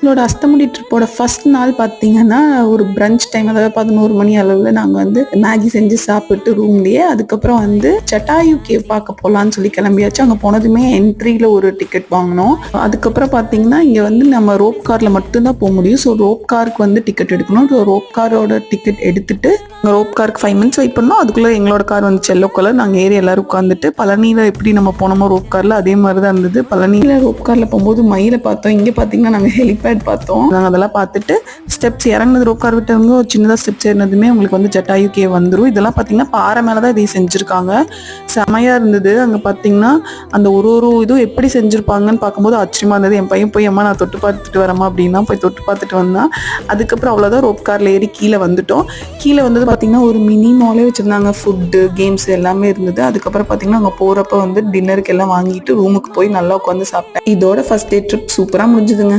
எங்களோட அஸ்தமுடி ட்ரிப்போட ஃபர்ஸ்ட் நாள் பார்த்தீங்கன்னா ஒரு பிரஞ்ச் டைம், அதாவது 11 மணி அளவில் நாங்கள் வந்து மேகி செஞ்சு சாப்பிட்டு ரூம்லேயே, அதுக்கப்புறம் வந்து ஜட்டாயு கேவ் பார்க்க போகலான்னு சொல்லி கிளம்பியாச்சு. அங்கே போனதுமே என்ட்ரியில் ஒரு டிக்கெட் வாங்கினோம். அதுக்கப்புறம் பார்த்தீங்கன்னா இங்கே வந்து நம்ம ரோப் காரில் மட்டும்தான் போக முடியும். ஸோ ரோப் காருக்கு வந்து டிக்கெட் எடுக்கணும். ரோப் காரோட டிக்கெட் எடுத்துட்டு ரோப் காருக்கு 5 மினிட்ஸ் வெயிட் பண்ணோம். அதுக்குள்ளே எங்களோட கார் வந்து செல்லோ கலர். நாங்கள் ஏறி எல்லாரும் உட்காந்துட்டு பழனியில் எப்படி நம்ம போனோமோ ரோப் காரில் அதே மாதிரி தான் இருந்தது. பழனியில் ரோப் காரில் போகும்போது மயிலை பார்த்தோம். இங்கே பார்த்தீங்கன்னா நாங்கள் ஹெலிபேட் பார்த்தோம். நாங்கள் அதெல்லாம் பார்த்துட்டு ஸ்டெப்ஸ் இறங்குனது, ரோப் கார் விட்டவங்க ஒரு சின்னதாக ஸ்டெப்ஸ் ஏறினதுமே உங்களுக்கு வந்து ஜட்டாயு கேவ் வந்துடும். இதெல்லாம் பார்த்தீங்கன்னா பாறை மேலே தான் இதை செஞ்சுருக்காங்க. செமையாக இருந்தது. அங்கே பார்த்தீங்கன்னா அந்த ஒரு இதுவும் எப்படி செஞ்சுருப்பாங்கன்னு பார்க்கும்போது ஆச்சரியமாக இருந்தது. என் பையன் போய் அம்மா நான் தொட்டு பார்த்துட்டு வரமா அப்படின்னா போய் தொட்டு பார்த்துட்டு வந்தான். அதுக்கப்புறம் அவ்வளோதான், ரோப் காரில் ஏறி கீழே வந்துட்டோம். கீழே வந்தது பார்த்தீங்கன்னா ஒரு மினி மாலே வச்சுருந்தாங்க. ஃபுட்டு, கேம்ஸ் எல்லாமே இருந்தது. அதுக்கப்புறம் பார்த்தீங்கன்னா அங்கே போகிறப்ப வந்து டின்னருக்கு எல்லாம் வாங்கிட்டு ரூமுக்கு போய் நல்லா உட்காந்து சாப்பிட்டேன். இதோட ஃபர்ஸ்ட் டே ட்ரிப் சூப்பராக முடிஞ்சுதுங்க.